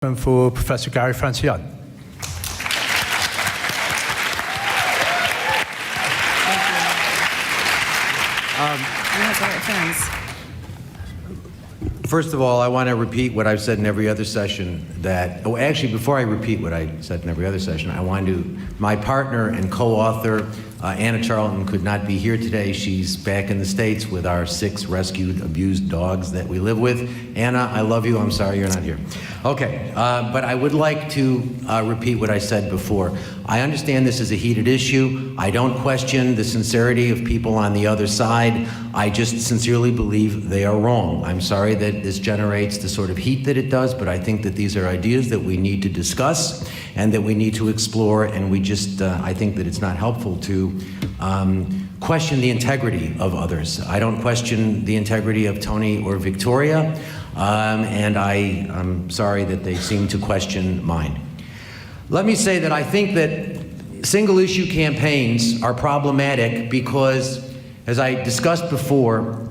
For Professor Gary Francione. First of all, I want to repeat what I've said in every other session that, oh, actually, before I repeat what I said in every other session, I want to, my partner and co-author, Anna Charlton, could not be here today. She's back in the States with our 6 rescued, abused dogs that we live with. Anna, I love you. I'm sorry you're not here. Okay, but I would like to repeat what I said before. I understand this is a heated issue. I don't question the sincerity of people on the other side. I just sincerely believe they are wrong. I'm sorry that this generates the sort of heat that it does, but I think that these are ideas that we need to discuss and that we need to explore, and we just, I think that it's not helpful to question the integrity of others. I don't question the integrity of Tony or Victoria, and I'm sorry that they seem to question mine. Let me say that I think that single-issue campaigns are problematic because, as I discussed before,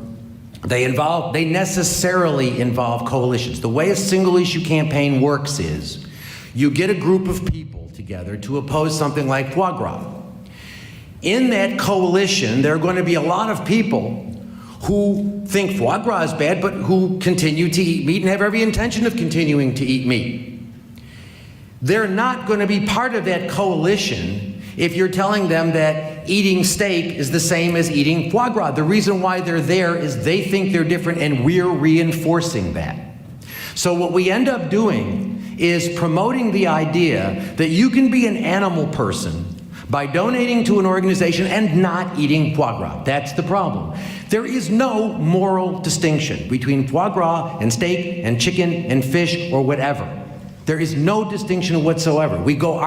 they necessarily involve coalitions. The way a single-issue campaign works is you get a group of people together to oppose something like foie gras. In that coalition, there are going to be a lot of people who think foie gras is bad, but who continue to eat meat and have every intention of continuing to eat meat. They're not going to be part of that coalition if you're telling them that eating steak is the same as eating foie gras. The reason why they're there is they think they're different, and we're reinforcing that. So what we end up doing is promoting the idea that you can be an animal person by donating to an organization and not eating foie gras. That's the problem. There is no moral distinction between foie gras and steak and chicken and fish or whatever. There is no distinction whatsoever. We go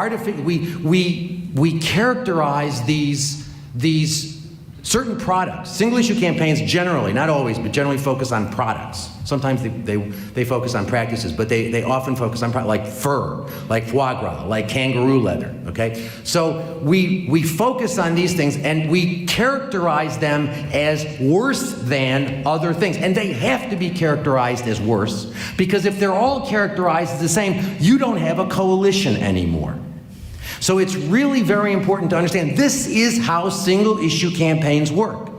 we characterize these certain products. Single-issue campaigns generally, not always, but generally focus on products. Sometimes they focus on practices, but they often focus on products like fur, like foie gras, like kangaroo leather, okay? So we focus on these things and we characterize them as worse than other things. And they have to be characterized as worse, because if they're all characterized as the same, you don't have a coalition anymore. So it's really very important to understand this is how single-issue campaigns work.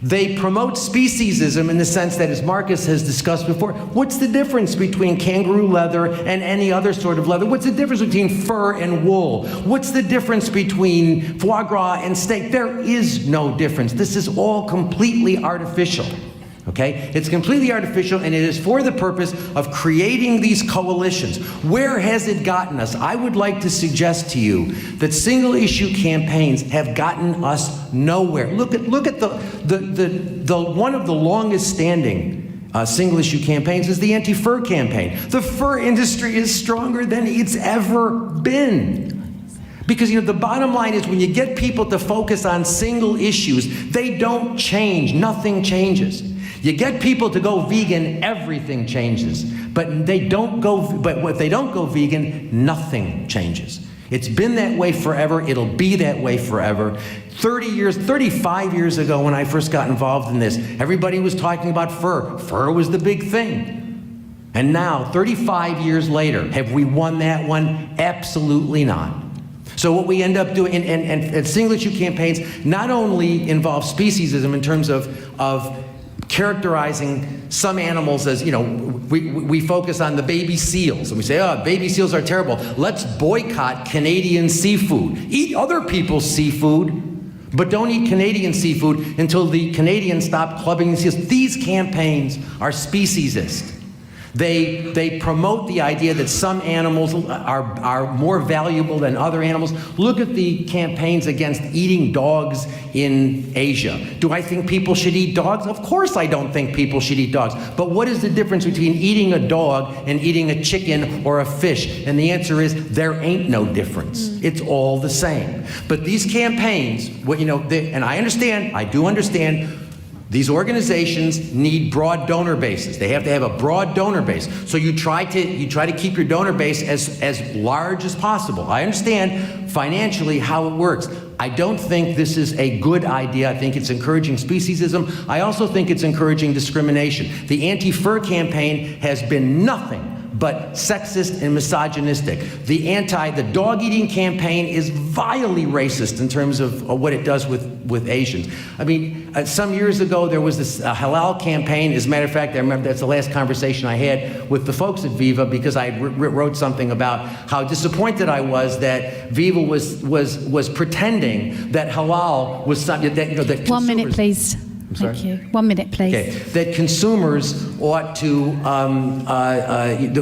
They promote speciesism in the sense that, as Marcus has discussed before, what's the difference between kangaroo leather and any other sort of leather? What's the difference between fur and wool? What's the difference between foie gras and steak? There is no difference. This is all completely artificial. Okay? It's completely artificial, and it is for the purpose of creating these coalitions. Where has it gotten us? I would like to suggest to you that single-issue campaigns have gotten us nowhere. Look at the one of the longest-standing single-issue campaigns is the anti-fur campaign. The fur industry is stronger than it's ever been. Because, the bottom line is when you get people to focus on single issues, they don't change. Nothing changes. You get people to go vegan, everything changes. But if they don't go vegan, nothing changes. It's been that way forever. It'll be that way forever. 35 years ago when I first got involved in this, everybody was talking about fur. Fur was the big thing. And now, 35 years later, have we won that one? Absolutely not. So what we end up doing, and single-issue campaigns not only involve speciesism in terms of characterizing some animals as, we focus on the baby seals, and we say, oh, baby seals are terrible. Let's boycott Canadian seafood. Eat other people's seafood, but don't eat Canadian seafood until the Canadians stop clubbing the seals. These campaigns are speciesist. They promote the idea that some animals are more valuable than other animals. Look at the campaigns against eating dogs in Asia. Do I think people should eat dogs? Of course I don't think people should eat dogs. But what is the difference between eating a dog and eating a chicken or a fish? And the answer is there ain't no difference. It's all the same. But these campaigns, and I do understand, these organizations need broad donor bases. They have to have a broad donor base. So you try to keep your donor base as large as possible. I understand financially how it works. I don't think this is a good idea. I think it's encouraging speciesism. I also think it's encouraging discrimination. The anti-fur campaign has been nothing but sexist and misogynistic. The dog-eating campaign is vilely racist in terms of what it does with Asians. I mean, some years ago there was this halal campaign. As a matter of fact, I remember that's the last conversation I had with the folks at Viva, because I wrote something about how disappointed I was that Viva was pretending that halal was something that, that 1 minute, please. sorry? Thank you. 1 minute, please. Okay, that consumers ought to,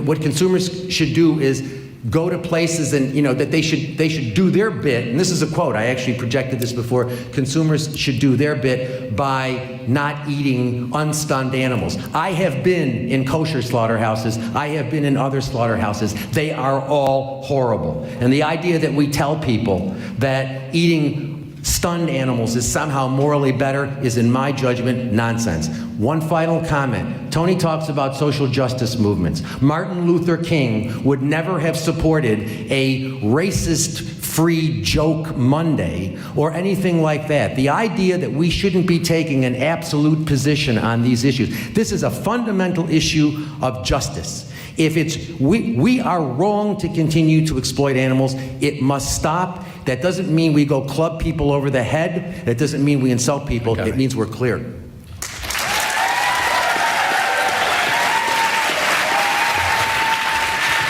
what consumers should do is go to places and, that they should do their bit, and this is a quote, I actually projected this before, consumers should do their bit by not eating unstunned animals. I have been in kosher slaughterhouses, I have been in other slaughterhouses, they are all horrible. And the idea that we tell people that eating stunned animals is somehow morally better is, in my judgment, nonsense. One final comment. Tony talks about social justice movements. Martin Luther King would never have supported a racist-free joke Monday or anything like that. The idea that we shouldn't be taking an absolute position on these issues. This is a fundamental issue of justice. If we are wrong to continue to exploit animals, it must stop. That doesn't mean we go club people over the head. That doesn't mean we insult people. It means we're clear.